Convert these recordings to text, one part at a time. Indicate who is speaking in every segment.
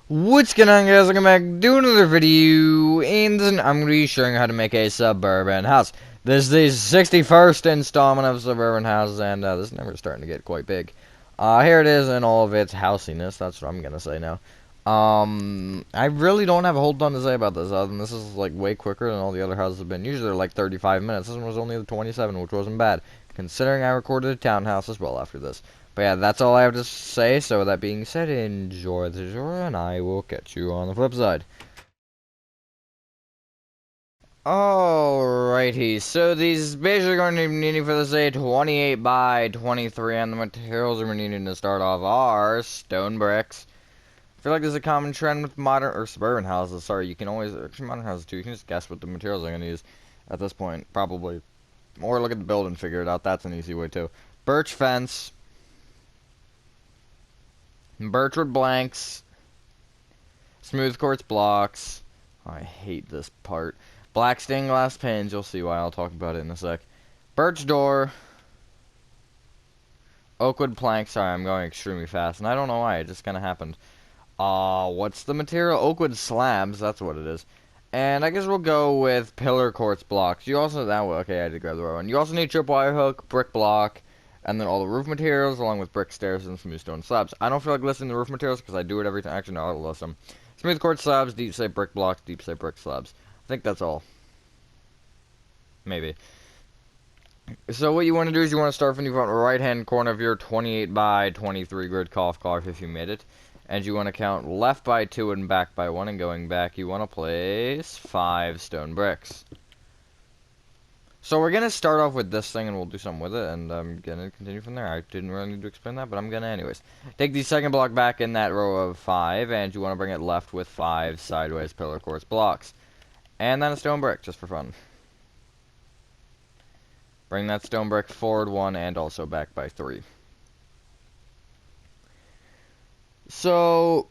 Speaker 1: What's going on, guys? Welcome back to another video, and I'm going to be showing you how to make a suburban house. This is the 61st installment of Suburban Houses, and this number is starting to get quite big. Here it is in all of its housiness. That's what I'm going to say now. I really don't have a whole ton to say about this, other than this is like way quicker than all the other houses have been. Usually they're like 35 minutes. This one was only the 27, which wasn't bad, considering I recorded a townhouse as well after this. But yeah, that's all I have to say. So with that being said, enjoy the tutorial, and I will catch you on the flip side. Alrighty, so these basically going to be needing for this a 28 by 23, and the materials we're needing to start off are stone bricks. I feel like there's a common trend with modern or suburban houses. Sorry, you can always actually modern houses too. You can just guess what the materials I'm going to use at this point, probably, or look at the build and figure it out. That's an easy way too. Birch fence, birchwood blanks, smooth quartz blocks. Oh, I hate this part. Black stained glass panes. You'll see why. I'll talk about it in a sec. Birch door. Oakwood planks. Sorry, I'm going extremely fast, and I don't know why. It just kind of happened. What's the material? Oakwood slabs. That's what it is. And I guess we'll go with pillar quartz blocks. You also that way. Okay, I did grab the right one. You also need tripwire hook, brick block, and then all the roof materials, along with brick stairs and smooth stone slabs. I don't feel like listing the roof materials because I do it every time. Actually, no, I'll list them. Smooth quartz slabs, deep slate brick blocks, deep slate brick slabs. I think that's all. Maybe. So what you want to do is you want to start from the right hand corner of your 28 by 23 grid cough if you made it. And you want to count left by 2 and back by 1, and going back you want to place 5 stone bricks. So we're going to start off with this thing and we'll do something with it, and I'm going to continue from there. I didn't really need to explain that, but I'm going to anyways. Take the second block back in that row of 5, and you want to bring it left with 5 sideways pillar quartz blocks. And then a stone brick, just for fun. Bring that stone brick forward 1 and also back by 3. So,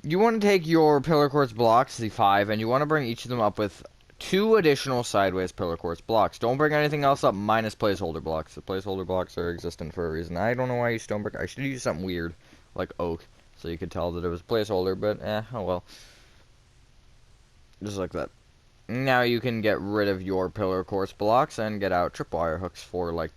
Speaker 1: you want to take your pillar quartz blocks, the 5, and you want to bring each of them up with 2 additional sideways pillar quartz blocks. Don't bring anything else up minus placeholder blocks. The placeholder blocks are existent for a reason. I don't know why I use stone brick. I should use something weird, like oak, so you could tell that it was placeholder, but oh well. Just like that. Now you can get rid of your pillar quartz blocks and get out tripwire hooks for like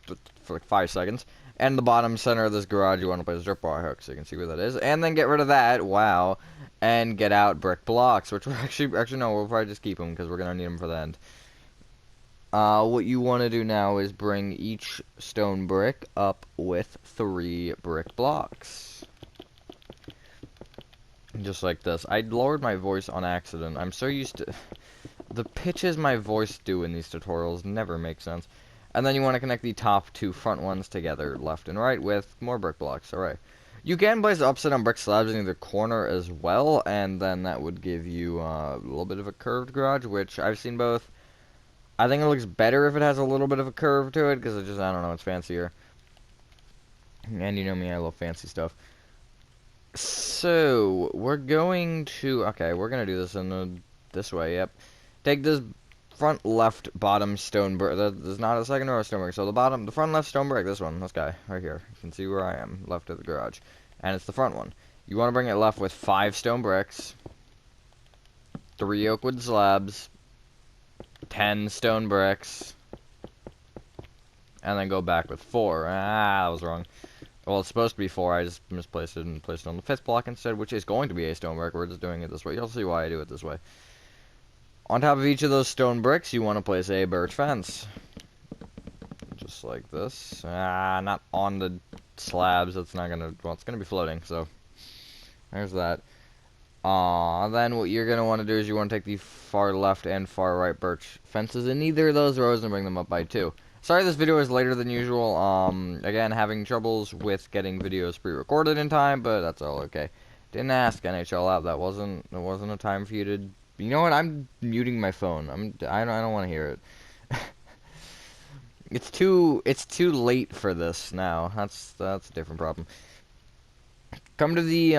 Speaker 1: 5 seconds. And the bottom center of this garage, you want to place a tripwire hook, so you can see where that is. And then get rid of that, wow, and get out brick blocks, which we're actually no, we'll probably just keep them because we're gonna need them for the end. What you want to do now is bring each stone brick up with 3 brick blocks. Just like this. I lowered my voice on accident. I'm so used to... The pitches my voice do in these tutorials never make sense. And then you want to connect the top 2 front ones together, left and right, with more brick blocks. Alright. You can place upside down brick slabs in either corner as well, and then that would give you a little bit of a curved garage, which I've seen both. I think it looks better if it has a little bit of a curve to it, because it just, I don't know, it's fancier. And you know me, I love fancy stuff. So, we're going to, okay, we're going to do this in this way, yep. Take this front left bottom stone brick. There's not a second row of stone brick. So the front left stone brick, this one, this guy, right here. You can see where I am, left of the garage. And it's the front one. You want to bring it left with 5 stone bricks, 3 oakwood slabs, 10 stone bricks, and then go back with 4. Ah, that was wrong. Well, it's supposed to be 4. I just misplaced it and placed it on the 5th block instead, which is going to be a stone brick. We're just doing it this way. You'll see why I do it this way. On top of each of those stone bricks, you want to place a birch fence. Just like this. Not on the slabs. It's not gonna, well, it's gonna be floating, so there's that. Then what you're gonna want to do is you want to take the far left and far right birch fences in either of those rows and bring them up by 2. Sorry this video is later than usual. Again, having troubles with getting videos pre-recorded in time, but that's all okay. Didn't ask NHL out. That wasn't a time for you to... You know what? I'm muting my phone. I don't want to hear it. It's too late for this now. That's a different problem. Come to the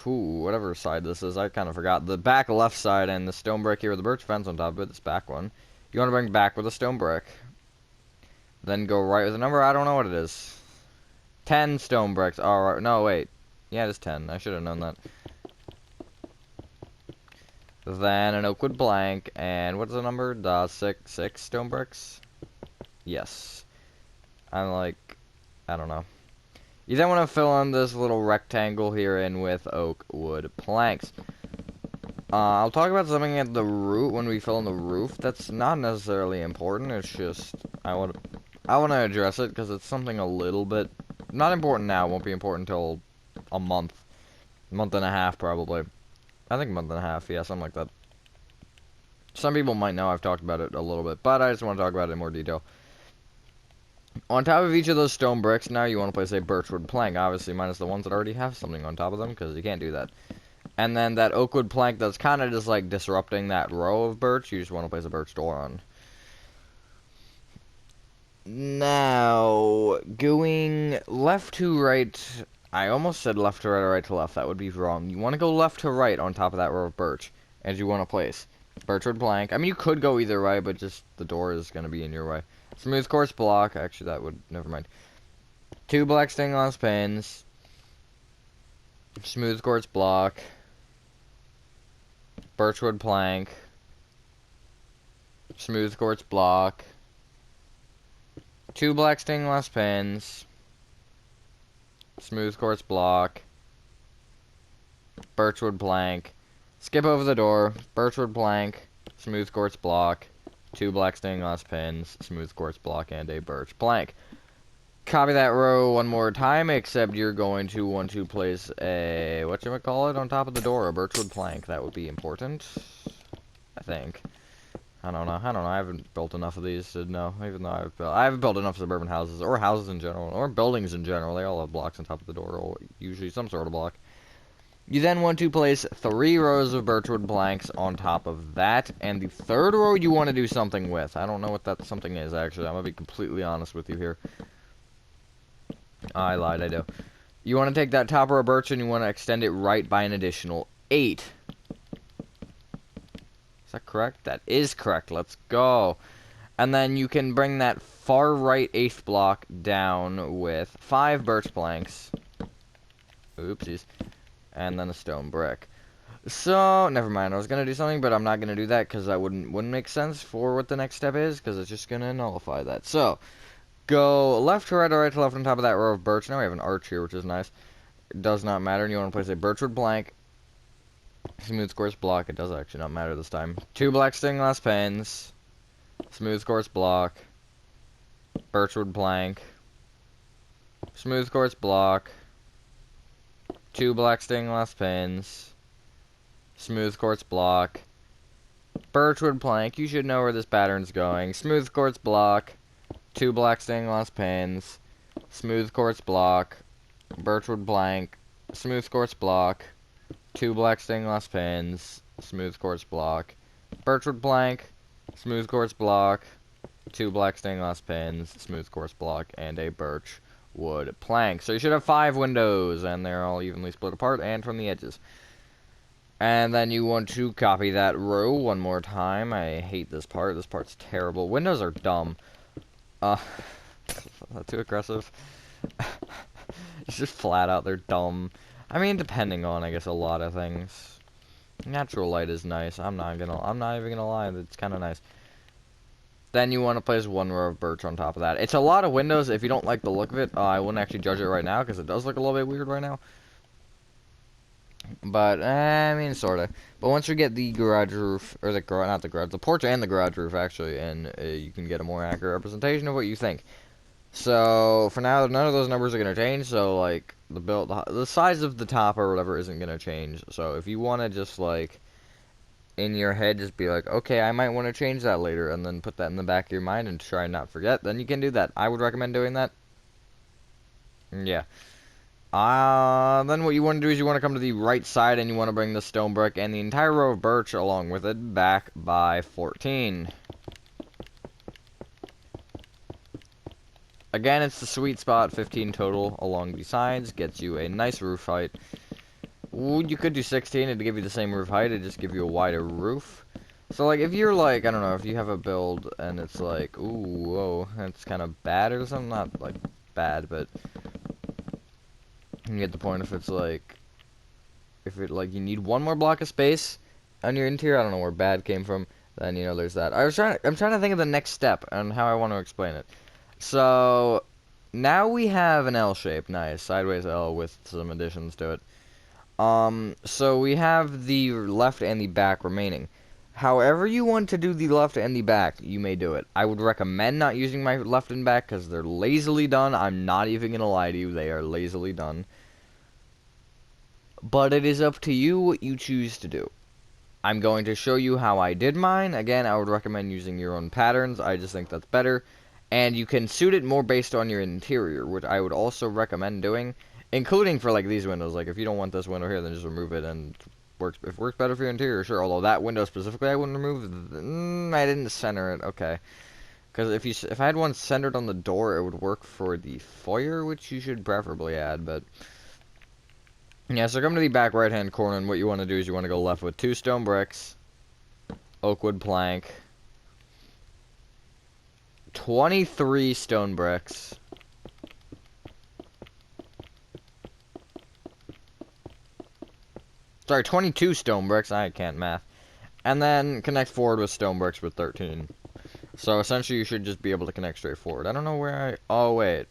Speaker 1: whatever side this is. I kind of forgot. The back left side and the stone brick here with the birch fence on top of it. This back one. You want to bring back with a stone brick. Then go right with a number. I don't know what it is. 10 stone bricks. Alright. No, wait. Yeah, it is 10. I should have known that. then an oak wood plank, and what's the number? Six stone bricks? Yes. I'm like, I don't know. You then want to fill in this little rectangle here in with oak wood planks. I'll talk about something at the root when we fill in the roof. That's not necessarily important. It's just I want to address it because it's something a little bit not important now. It won't be important until a month and a half probably. I think a month and a half. Yeah, something like that. Some people might know I've talked about it a little bit, but I just want to talk about it in more detail. On top of each of those stone bricks, now you want to place a birchwood plank, obviously minus the ones that already have something on top of them, because you can't do that. And then that oak wood plank that's kind of just like disrupting that row of birch, you just want to place a birch door on. Now, going left to right, I almost said left to right or right to left, that would be wrong. You want to go left to right on top of that row of birch, as you want to place birchwood plank. I mean, you could go either way, but just the door is going to be in your way. Smooth quartz block, actually that would, never mind. 2 black stained glass panes, smooth quartz block, birchwood plank, smooth quartz block, 2 black stained glass panes, smooth quartz block, birchwood plank, skip over the door, birchwood plank, smooth quartz block, 2 black stained glass pins, smooth quartz block, and a birch plank. Copy that row one more time, except you're going to want to place a, whatchamacallit, on top of the door, a birchwood plank. That would be important, I think. I don't know, I haven't built enough of these to know, even though I haven't built enough suburban houses, or houses in general, or buildings in general. They all have blocks on top of the door, or usually some sort of block. You then want to place 3 rows of birchwood planks on top of that, and the third row you want to do something with. I don't know what that something is, actually. I'm going to be completely honest with you here. I lied, I do. You want to take that top row of birch and you want to extend it right by an additional 8. Is that correct? That is correct. Let's go. And then you can bring that far right 8th block down with 5 birch planks. Oopsies. And then a stone brick. So, never mind. I was going to do something, but I'm not going to do that because that wouldn't make sense for what the next step is, because it's just going to nullify that. So, go left to right or right to left on top of that row of birch. Now we have an arch here, which is nice. It does not matter. And you want to place a birchwood plank. Smooth quartz block. It does actually not matter this time. 2 black stained glass panes. Smooth quartz block. Birchwood plank. Smooth quartz block. 2 black stained glass panes. Smooth quartz block. Birchwood plank. You should know where this pattern's going. Smooth quartz block. 2 black stained glass panes, smooth quartz block, birchwood plank, smooth quartz block, 2 black stained glass panes, smooth quartz block, birchwood plank, smooth quartz block, 2 black stained glass panes, smooth quartz block, and a birch wood plank. So you should have 5 windows, and they're all evenly split apart and from the edges. And then you want to copy that row one more time. I hate this part. This part's terrible. Windows are dumb. Too aggressive. It's just flat out, they're dumb. I mean, depending on, I guess, a lot of things. Natural light is nice. I'm not even gonna lie, it's kind of nice. Then you want to place 1 row of birch on top of that. It's a lot of windows. If you don't like the look of it, I wouldn't actually judge it right now, because it does look a little bit weird right now. But, I mean, sorta. But once you get the garage roof, or the porch and the garage roof, actually, and you can get a more accurate representation of what you think. So, for now, none of those numbers are going to change, so, like, the size of the top or whatever isn't going to change. So, if you want to just, like, in your head, just be like, okay, I might want to change that later, and then put that in the back of your mind and try and not forget, then you can do that. I would recommend doing that. Yeah. Then what you want to do is you want to come to the right side and you want to bring the stone brick and the entire row of birch along with it back by 14. Again, it's the sweet spot, 15 total along the sides, gets you a nice roof height. Ooh, you could do 16, it'd give you the same roof height, it'd just give you a wider roof. So, like, if you're, like, I don't know, if you have a build and it's like, ooh, whoa, it's kind of bad or something, not, like, bad, but you get the point if it's, like, you need 1 more block of space, on your interior. I don't know where bad came from. Then you know there's that. I'm trying to think of the next step and how I want to explain it. So now we have an L shape, nice sideways L with some additions to it. So we have the left and the back remaining. However you want to do the left and the back, you may do it. I would recommend not using my left and back because they're lazily done. I'm not even gonna lie to you, they are lazily done. But it is up to you what you choose to do. I'm going to show you how I did mine. Again, I would recommend using your own patterns. I just think that's better. And you can suit it more based on your interior, which I would also recommend doing, including for like these windows. Like if you don't want this window here, then just remove it and works. If it works better for your interior, sure. Although that window specifically, I wouldn't remove. I didn't center it. Okay, because if I had one centered on the door, it would work for the foyer, which you should preferably add. But yeah, so come to the back right-hand corner, and what you want to do is you want to go left with 2 stone bricks, oak wood plank, 23 stone bricks. Sorry, 22 stone bricks. I can't math. And then connect forward with stone bricks with 13. So essentially you should just be able to connect straight forward. I don't know where I... Oh, wait.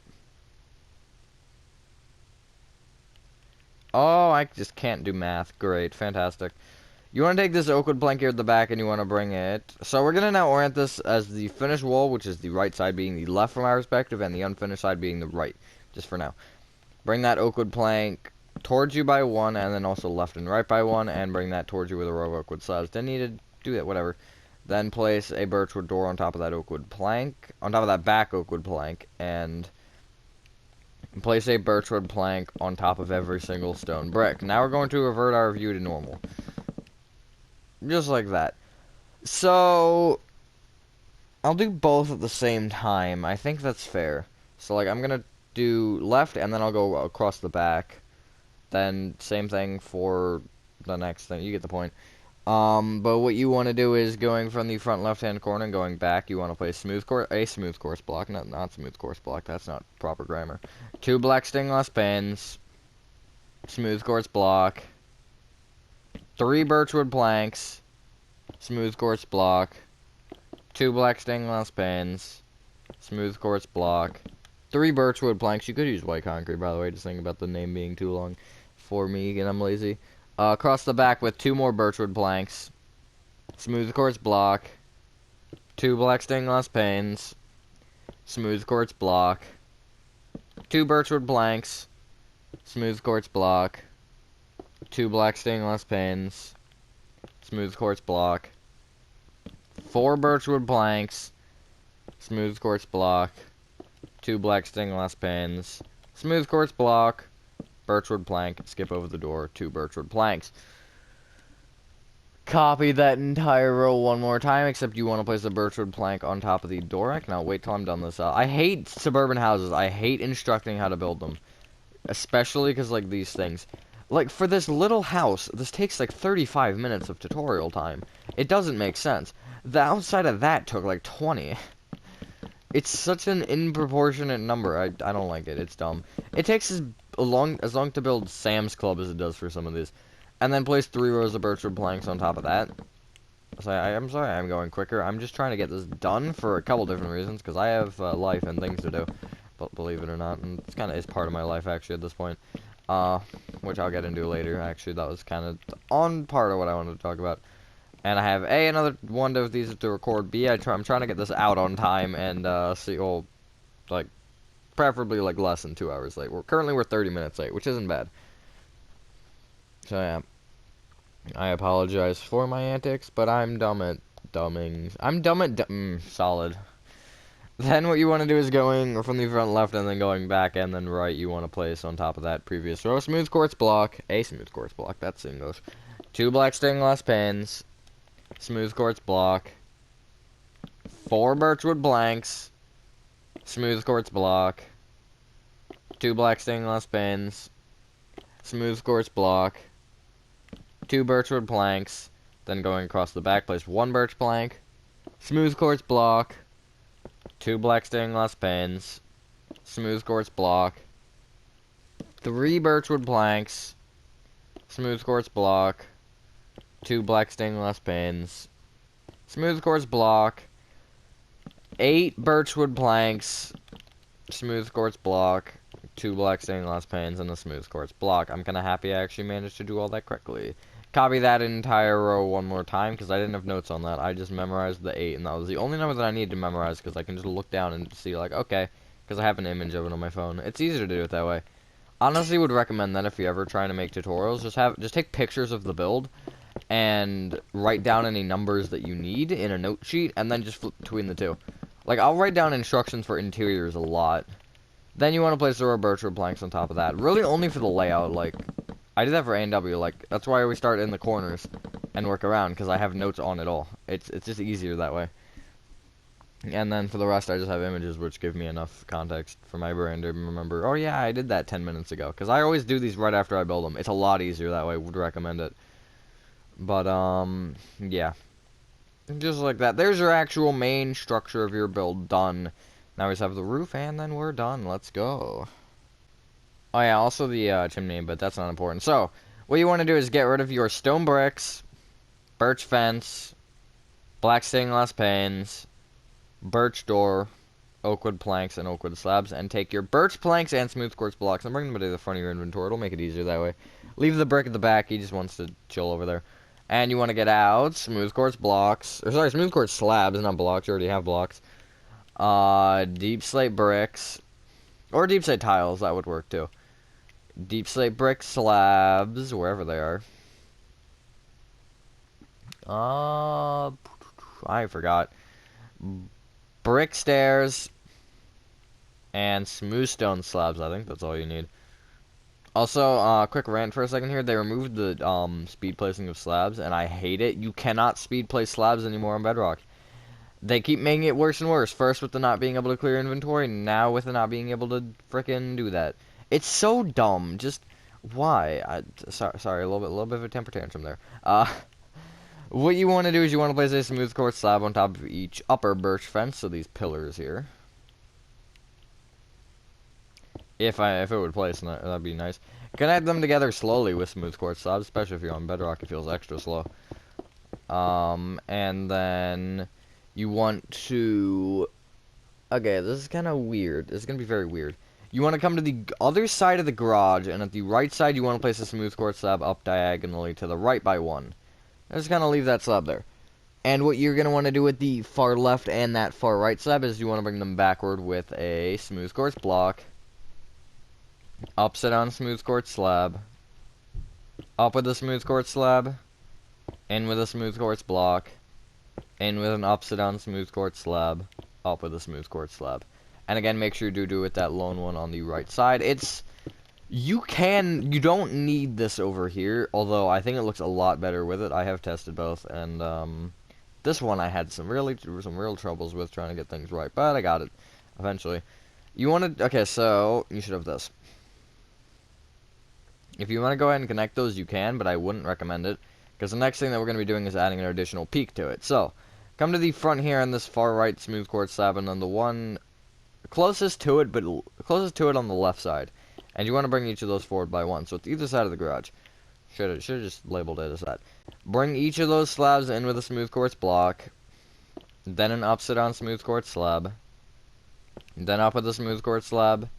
Speaker 1: Oh, I just can't do math. Great. Fantastic. You want to take this oak wood plank here at the back and you want to bring it... So we're going to now orient this as the finished wall, which is the right side being the left from our perspective, and the unfinished side being the right. Just for now. Bring that oak wood plank towards you by 1, and then also left and right by 1, and bring that towards you with a row of oak wood slabs. Didn't need to do that, whatever. Then place a birchwood door on top of that oak wood plank, on top of that back oak wood plank, and place a birchwood plank on top of every single stone brick. Now we're going to revert our view to normal. Just like that. So, I'll do both at the same time. I think that's fair. So, like, I'm gonna do left, and then I'll go across the back. Then, same thing for the next thing. You get the point. But what you want to do is going from the front left-hand corner and going back, you want to place a smooth course block, not smooth course block, that's not proper grammar. 2 black stained glass pins, smooth course block, 3 birchwood planks, smooth course block, 2 black stained glass pins, smooth course block, 3 birchwood planks. You could use white concrete, by the way, just thinking about the name being too long for me, and I'm lazy. Across the back with 2 more birchwood planks, smooth quartz block, 2 black stained glass panes, smooth quartz block, 2 birchwood planks, smooth quartz block, 2 black stained glass panes, smooth quartz block, 4 birchwood planks, smooth quartz block, 2 black stained glass panes, smooth quartz block, birchwood plank, skip over the door, 2 birchwood planks. Copy that entire row one more time, except you want to place the birchwood plank on top of the door. I cannot wait till I'm done this. I hate suburban houses. I hate instructing how to build them. Especially because, like, these things. Like, for this little house, this takes, like, 35 minutes of tutorial time. It doesn't make sense. The outside of that took, like, 20. It's such an disproportionate number. I don't like it. It's dumb. It takes as long to build Sam's Club as it does for some of these. And then place 3 rows of birchwood planks on top of that. So I'm sorry I'm going quicker. I'm just trying to get this done for a couple different reasons, because I have life and things to do. But believe it or not, and it's kind of is part of my life actually at this point. Which I'll get into later. Actually, that was kind of on part of what I wanted to talk about. And I have another one of these to record. B, I'm trying to get this out on time and see, well, like preferably like less than 2 hours late. We're 30 minutes late, which isn't bad. So yeah, I apologize for my antics, but I'm dumb at dumbings. I'm dumb at solid. Then what you want to do is going from the front left and then going back and then right. You want to place on top of that previous row smooth quartz block, a smooth quartz block. That's English. 2 black stained glass pins, smooth quartz block, 4 birchwood blanks, smooth quartz block, 2 black stained glass pins, smooth quartz block, 2 birchwood planks, then going across the back, place 1 birch plank, smooth quartz block, 2 black stained glass pins, smooth quartz block, 3 birchwood planks, smooth quartz block, 2 black stained glass panes, smooth quartz block, 8 birchwood planks, smooth quartz block, 2 black stained glass panes, and a smooth quartz block. I'm kind of happy I actually managed to do all that correctly. Copy that entire row one more time, because I didn't have notes on that. I just memorized the 8, and that was the only number that I needed to memorize, because I can just look down and see, like, okay, because I have an image of it on my phone. It's easier to do it that way. Honestly, would recommend that if you're ever trying to make tutorials, just take pictures of the build, and write down any numbers that you need in a note sheet, and then just flip between the two. Like, I'll write down instructions for interiors a lot. Then you want to place the row birchwood planks on top of that. Really only for the layout, like, I did that for A&W, like, that's why we start in the corners and work around, because I have notes on it all. It's just easier that way. And then for the rest, I just have images, which give me enough context for my brain to remember, oh yeah, I did that 10 minutes ago. Because I always do these right after I build them. It's a lot easier that way, would recommend it. But, yeah. Just like that. There's your actual main structure of your build done. Now we just have the roof, and then we're done. Let's go. Oh yeah, also the chimney, but that's not important. So, what you want to do is get rid of your stone bricks, birch fence, black stained glass panes, birch door, oakwood planks, and oakwood slabs, and take your birch planks and smooth quartz blocks and bring them to the front of your inventory. It'll make it easier that way. Leave the brick at the back. He just wants to chill over there. And you want to get out smooth quartz blocks, or sorry, smooth quartz slabs, not blocks. You already have blocks. Deep slate bricks, or deep slate tiles. That would work too. Deep slate brick slabs, wherever they are. I forgot. Brick stairs and smooth stone slabs. I think that's all you need. Also, quick rant for a second here. They removed the speed placing of slabs, and I hate it. You cannot speed place slabs anymore on Bedrock. They keep making it worse and worse. First with the not being able to clear inventory, now with the not being able to frickin' do that. It's so dumb. Just why? Sorry, a little bit of a temper tantrum there. What you want to do is you want to place a smooth quartz slab on top of each upper birch fence, so these pillars here. If it would place, that'd be nice. Connect them together slowly with smooth quartz slabs, especially if you're on Bedrock, it feels extra slow. And then you want to... Okay, this is kind of weird. This is going to be very weird. You want to come to the other side of the garage, and at the right side, you want to place a smooth quartz slab up diagonally to the right by 1. Just kind of leave that slab there. And what you're going to want to do with the far left and that far right slab is you want to bring them backward with a smooth quartz block. Upside down smooth quartz slab. Up with a smooth quartz slab. In with a smooth quartz block. In with an upside down smooth quartz slab. Up with a smooth quartz slab. And again, make sure you do with that lone one on the right side. You don't need this over here, although I think it looks a lot better with it. I have tested both, and this one I had some real troubles with trying to get things right, but I got it eventually. Okay, so you should have this. If you want to go ahead and connect those, you can, but I wouldn't recommend it, because the next thing that we're going to be doing is adding an additional peak to it. So, come to the front here on this far right smooth quartz slab, and then the one closest to it on the left side. And you want to bring each of those forward by 1, so it's either side of the garage. Should have just labeled it as that. Bring each of those slabs in with a smooth quartz block, then an upside down smooth quartz slab, then up with a smooth quartz slab,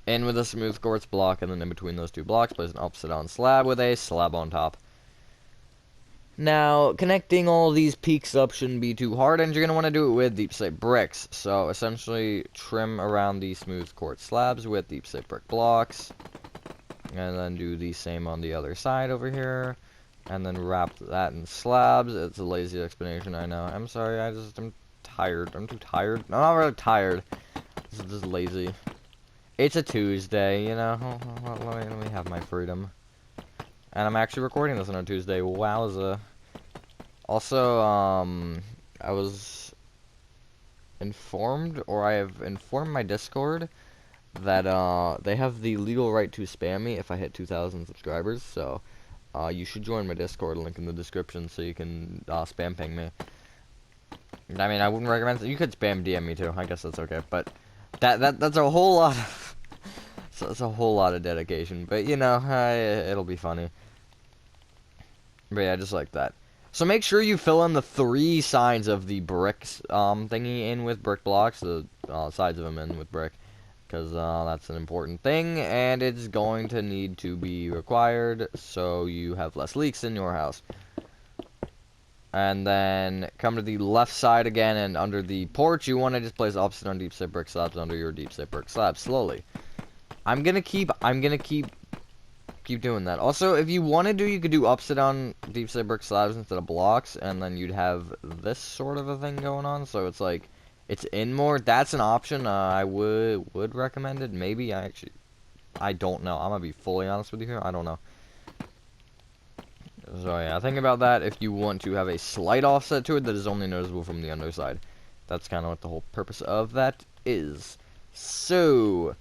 Speaker 1: in with a smooth quartz block, and then in between those two blocks, place an upside down slab with a slab on top. Now, connecting all these peaks up shouldn't be too hard, and you're going to want to do it with deep slate bricks. So, essentially, trim around the smooth quartz slabs with deep slate brick blocks. And then do the same on the other side over here. And then wrap that in slabs. It's a lazy explanation, I know. I'm sorry, I'm tired. I'm too tired. No, I'm not really tired. This is just lazy. It's a Tuesday, you know. Let me have my freedom. And I'm actually recording this on a Tuesday. Wowza. Also, I was informed, or I have informed my Discord that they have the legal right to spam me if I hit 2,000 subscribers. So, you should join my Discord, link in the description, so you can spam ping me. I mean, I wouldn't recommend it. You could spam DM me too. I guess that's okay. But that's a whole lot. So it's a whole lot of dedication. But you know, it'll be funny. But yeah, just like that. So make sure you fill in the 3 sides of the bricks thingy in with brick blocks, the sides of them in with brick, because that's an important thing, and it's going to need to be required so you have less leaks in your house. And then come to the left side again, and under the porch, you want to just place opposite on deep set brick slabs under your deep set brick slabs slowly. I'm gonna keep doing that. Also, if you want to you could do upside down deep set brick slabs instead of blocks, and then you'd have this sort of a thing going on. So it's like, it's in more. That's an option. I would recommend it. Maybe I don't know. I'm gonna be fully honest with you here. I don't know. So yeah, think about that if you want to have a slight offset to it that is only noticeable from the underside. That's kind of what the whole purpose of that is. So,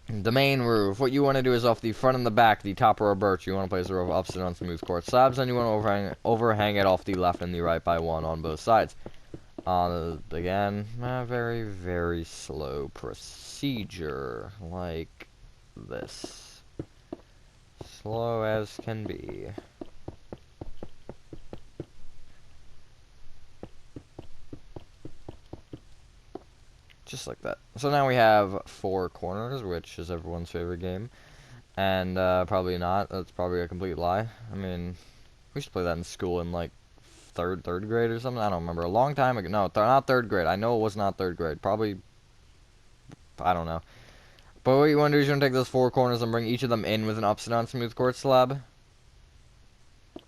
Speaker 1: the main roof, what you want to do is off the front and the back, the top row of birch, you want to place a row of upside on smooth quartz slabs, and you want to overhang it off the left and the right by 1 on both sides. Again, a very, very slow procedure, like this. Slow as can be. Just like that. So now we have 4 corners, which is everyone's favorite game. And probably not. That's probably a complete lie. I mean, we used to play that in school in like third grade or something. I don't remember. A long time ago. No, not 3rd grade. I know it was not 3rd grade. Probably, I don't know. But what you want to do is you want to take those 4 corners and bring each of them in with an upside down smooth quartz slab.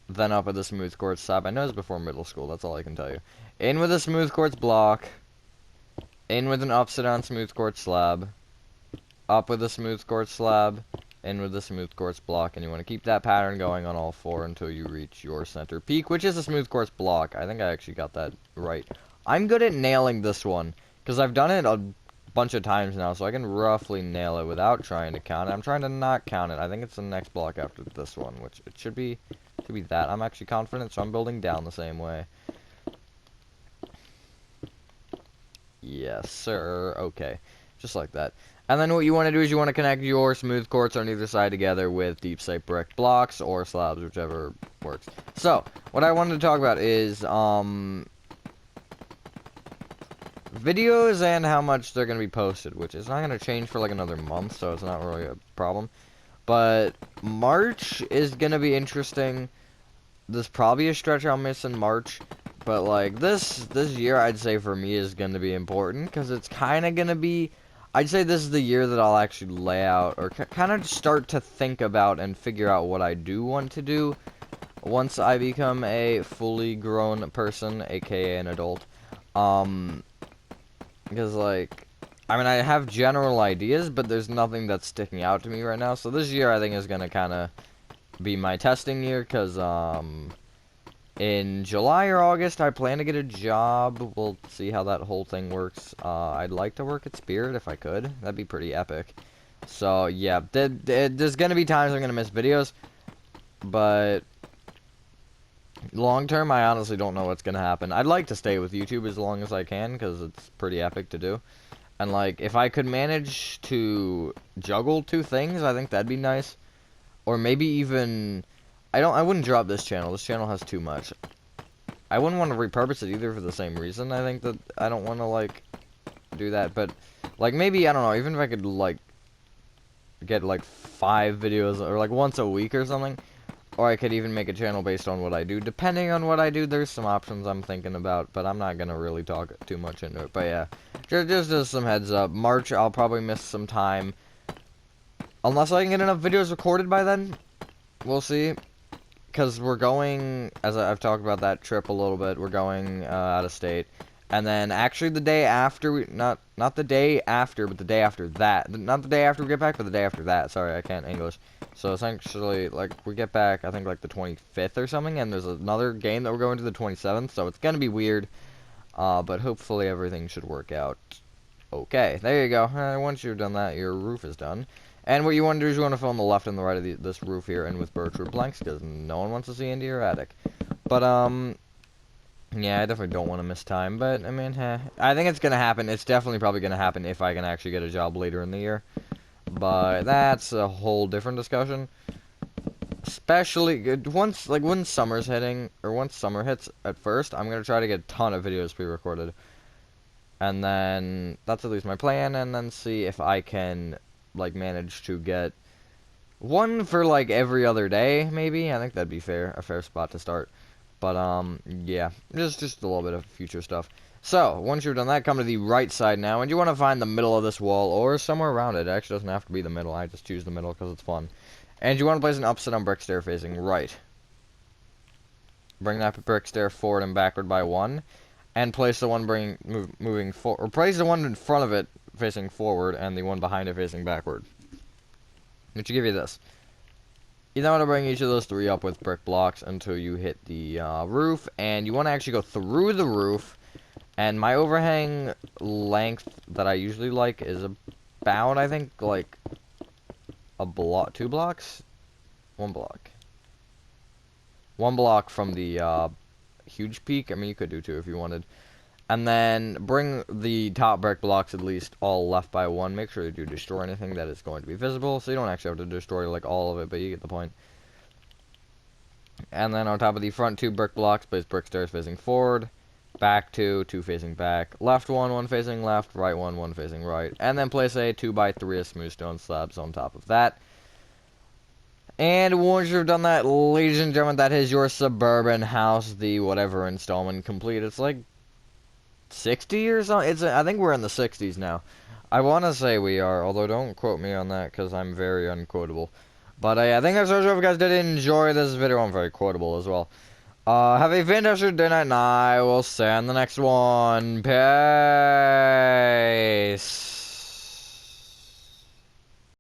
Speaker 1: Then up with a smooth quartz slab. I know it's before middle school. That's all I can tell you. In with a smooth quartz block. In with an upside down smooth quartz slab. Up with a smooth quartz slab. In with a smooth quartz block. And you want to keep that pattern going on all 4 until you reach your center peak, which is a smooth quartz block. I think I actually got that right. I'm good at nailing this one, because I've done it a bunch of times now, so I can roughly nail it without trying to count it. I'm trying to not count it. I think it's the next block after this one, which it should be that. I'm actually confident, so I'm building down the same way. Yes, sir. Okay. Just like that. And then what you want to do is you want to connect your smooth quartz on either side together with deep slate brick blocks or slabs, whichever works. So, what I wanted to talk about is, videos and how much they're going to be posted, which is not going to change for like another month, so it's not really a problem. But March is going to be interesting. There's probably a stretch I'll miss in March, but like this year I'd say for me is going to be important, because it's kind of going to be, I'd say this is the year that I'll actually lay out or kind of start to think about and figure out what I do want to do once I become a fully grown person, aka an adult. Because, like, I mean, I have general ideas, but there's nothing that's sticking out to me right now. So this year, I think, is going to kind of be my testing year, because, in July or August, I plan to get a job. We'll see how that whole thing works. I'd like to work at Spirit if I could. That'd be pretty epic. So, yeah, there's going to be times I'm going to miss videos, but long term, I honestly don't know what's going to happen. I'd like to stay with YouTube as long as I can, because it's pretty epic to do. And, like, if I could manage to juggle 2 things, I think that'd be nice. Or maybe even, I wouldn't drop this channel. This channel has too much. I wouldn't want to repurpose it either for the same reason. I think that I don't want to, like, do that. But, like, maybe, I don't know, even if I could, like, get, like, 5 videos, or, like, once a week or something. Or I could even make a channel based on what I do. Depending on what I do, there's some options I'm thinking about, but I'm not going to really talk too much into it. But yeah, just some heads up. March, I'll probably miss some time. Unless I can get enough videos recorded by then. We'll see. Because we're going, as I've talked about that trip a little bit, we're going out of state. And then actually the day after, not the day after, but the day after that. Not the day after we get back, but the day after that. Sorry, I can't English. So essentially, like, we get back, I think, like, the 25th or something, and there's another game that we're going to the 27th, so it's gonna be weird, but hopefully everything should work out okay. There you go. Once you've done that, your roof is done. And what you want to do is you want to fill in the left and the right of this roof here in with birch wood planks, because no one wants to see into your attic. But, yeah, I definitely don't want to miss time, but, I mean, I think it's gonna happen. It's definitely probably gonna happen if I can actually get a job later in the year. But that's a whole different discussion. Especially once, like when summer's hitting, or once summer hits at first, I'm gonna try to get a ton of videos pre-recorded. And then, that's at least my plan, and then see if I can, like, manage to get one for, like, every other day, maybe? I think that'd be a fair spot to start. But, yeah, just a little bit of future stuff. So, once you've done that, come to the right side now, and you want to find the middle of this wall, or somewhere around it. It actually doesn't have to be the middle, I just choose the middle because it's fun. And you want to place an upside-down brick stair facing right. Bring that brick stair forward and backward by 1. And place the one moving forward, or place the one in front of it facing forward, and the one behind it facing backward. Which will give you this. You then want to bring each of those 3 up with brick blocks until you hit the roof, and you want to actually go through the roof. And my overhang length that I usually like is about, I think, like a block, 2 blocks, 1 block. 1 block from the huge peak. I mean, you could do 2 if you wanted. And then bring the top brick blocks at least all left by 1. Make sure you do destroy anything that is going to be visible. So you don't actually have to destroy like all of it, but you get the point. And then on top of the front 2 brick blocks, place brick stairs facing forward. Back 2, 2 facing back. Left 1, 1 facing left. Right 1, 1 facing right. And then place a 2x3 of smooth stone slabs on top of that. And once you've done that, ladies and gentlemen, that is your Suburban house, the whatever installment complete. It's like 60 or something. I think we're in the 60s now. I want to say we are, although don't quote me on that because I'm very unquotable. But I think that's all. If you guys did enjoy this video, I'm very quotable as well. Have a fantastic day night, and I will see you in the next one. Peace.